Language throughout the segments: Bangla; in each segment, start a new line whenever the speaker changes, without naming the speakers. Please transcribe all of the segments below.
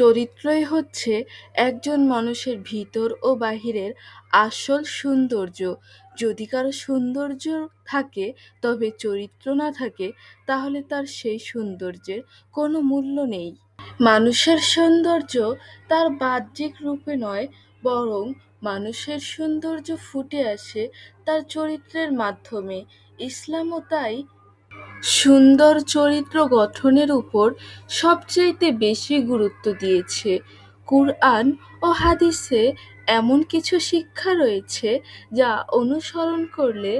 চরিত্রই হচ্ছে একজন মানুষের ভিতর ও বাহিরের আসল সৌন্দর্য। যদি কারো সৌন্দর্য থাকে তবে চরিত্র না থাকে, তাহলে তার সেই সৌন্দর্যের কোনো মূল্য নেই। মানুষের সৌন্দর্য তার বাহ্যিক রূপে নয়, বরং মানুষের সৌন্দর্য ফুটে আসে তার চরিত্রের মাধ্যমে। ইসলামও তাই সুন্দর চরিত্র গঠনের উপর সবচাইতে বেশি গুরুত্ব দিয়েছে। কুরআন ও হাদিসে এমন কিছু শিক্ষা রয়েছে যা অনুসরণ করলে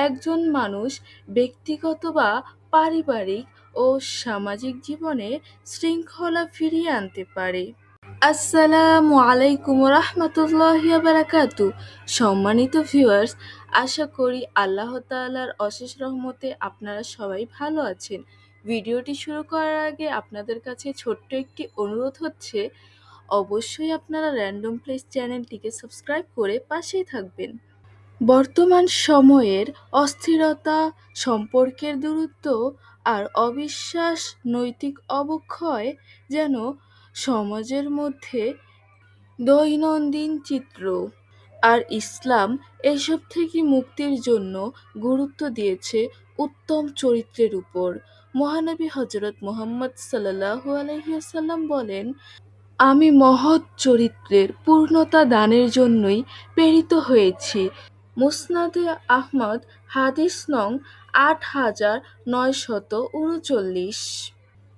একজন মানুষ ব্যক্তিগত বা পারিবারিক ও সামাজিক জীবনে শৃঙ্খলা ফিরিয়ে আনতে পারে। আসসালামু আলাইকুম রহমতুল্লাহি বারাকাতু। সম্মানিত ভিউয়ার্স, আশা করি আল্লাহ তাআলার অশেষ রহমতে আপনারা সবাই ভালো আছেন। ভিডিওটি শুরু করার আগে আপনাদের কাছে ছোট্ট একটি অনুরোধ হচ্ছে, অবশ্যই আপনারা র্যান্ডম প্লেস চ্যানেলটিকে সাবস্ক্রাইব করে পাশেই থাকবেন। বর্তমান সময়ের অস্থিরতা, সম্পর্কের দূরত্ব আর অবিশ্বাস, নৈতিক অবক্ষয় যেন সমাজের মধ্যে দৈনন্দিন চিত্র। আর ইসলাম এসব থেকে মুক্তির জন্য গুরুত্ব দিয়েছে উত্তম চরিত্রের উপর। মহানবী হযরত মুহাম্মদ সাল্লাল্লাহু আলাইহি ওয়াসাল্লাম বলেন, আমি মহৎ চরিত্রের পূর্ণতা দানের জন্যই প্রেরিত হয়েছি। মুসনাদে আহমদ, হাদিস নং ৮৯৩৯।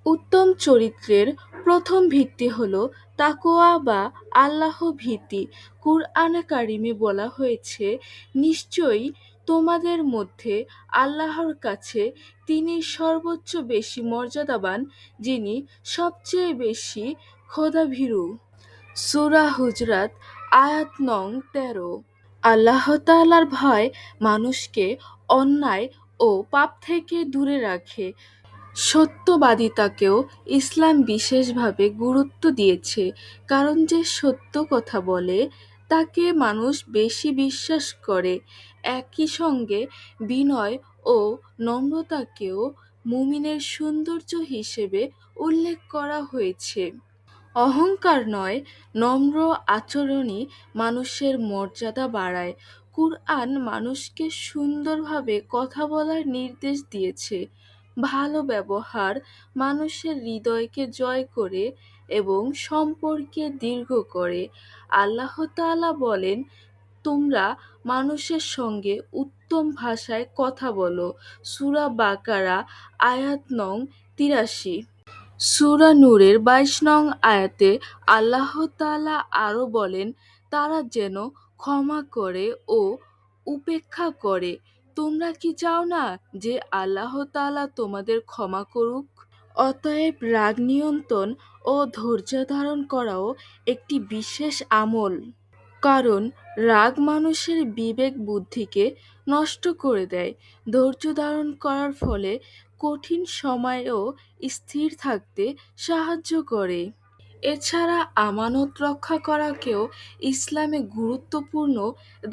উত্তম চরিত্রের প্রথম ভিত্তি হল তাকওয়া বা আল্লাহ ভীতি। কুরআনে কারিমে বলা হয়েছে, নিশ্চয়ই তোমাদের মধ্যে আল্লাহর কাছে তিনি সর্বোচ্চ বেশি মর্যাদাবান, যিনি সবচেয়ে বেশি খোদাভীরু। সূরা হুজরাত আয়াত নং ১৩। আল্লাহ তাআলার ভয় মানুষকে অন্যায় ও পাপ থেকে দূরে রাখে। সত্যবাদিতাকেও ইসলাম বিশেষভাবে গুরুত্ব দিয়েছে, কারণ যে সত্য কথা বলে তাকে মানুষ বেশি বিশ্বাস করে। একই সঙ্গে বিনয় ও নম্রতাকেও মুমিনের সৌন্দর্য হিসেবে উল্লেখ করা হয়েছে। অহংকার নয়, নম্র আচরণই মানুষের মর্যাদা বাড়ায়। কুরআন মানুষকে সুন্দরভাবে কথা বলার নির্দেশ দিয়েছে। ভালো ব্যবহার মানুষের হৃদয়কে জয় করে এবং সম্পর্কে দীর্ঘ করে। আল্লাহ তাআলা বলেন, তোমরা মানুষের সঙ্গে উত্তম ভাষায় কথা বলো। সূরা বাকারা আয়াত নং ৮৩। সূরা নূরের ২২ নং আয়াতে আল্লাহ তাআলা আরও বলেন, তারা যেন ক্ষমা করে ও উপেক্ষা করে। তোমরা কি চাও না যে আল্লাহ তাআলা তোমাদের ক্ষমা করুক? অতএব রাগ নিয়ন্ত্রণ ও ধৈর্য ধারণ করাও একটি বিশেষ আমল, কারণ রাগ মানুষের বিবেক বুদ্ধিকে নষ্ট করে দেয়। ধৈর্য ধারণ করার ফলে কঠিন সময়েও স্থির থাকতে সাহায্য করে। এছাড়া আমানত রক্ষা করাকেও ইসলামে গুরুত্বপূর্ণ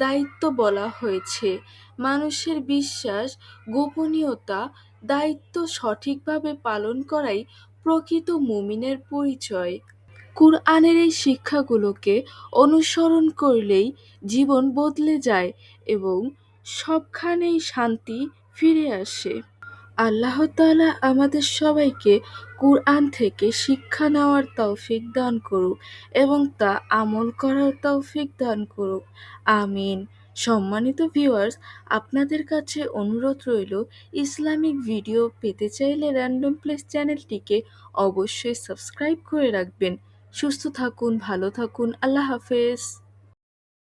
দায়িত্ব বলা হয়েছে। মানুষের বিশ্বাস, গোপনীয়তা, দায়িত্ব সঠিকভাবে পালন করাই প্রকৃত মুমিনের পরিচয়। কুরআনের এই শিক্ষাগুলোকে অনুসরণ করলেই জীবন বদলে যায় এবং সবখানেই শান্তি ফিরে আসে। আল্লাহ তাআলা আমাদের সবাইকে কুরআন থেকে শিক্ষা নেওয়ার তৌফিক দান করুক এবং তা আমল করার তৌফিক দান করুক। আমিন। সম্মানিত ভিউয়ার্স, আপনাদের কাছে অনুরোধ রইল, ইসলামিক ভিডিও পেতে চাইলে র্যান্ডম প্লেস চ্যানেলটিকে অবশ্যই সাবস্ক্রাইব করে রাখবেন। সুস্থ থাকুন, ভালো থাকুন। আল্লাহ হাফেজ।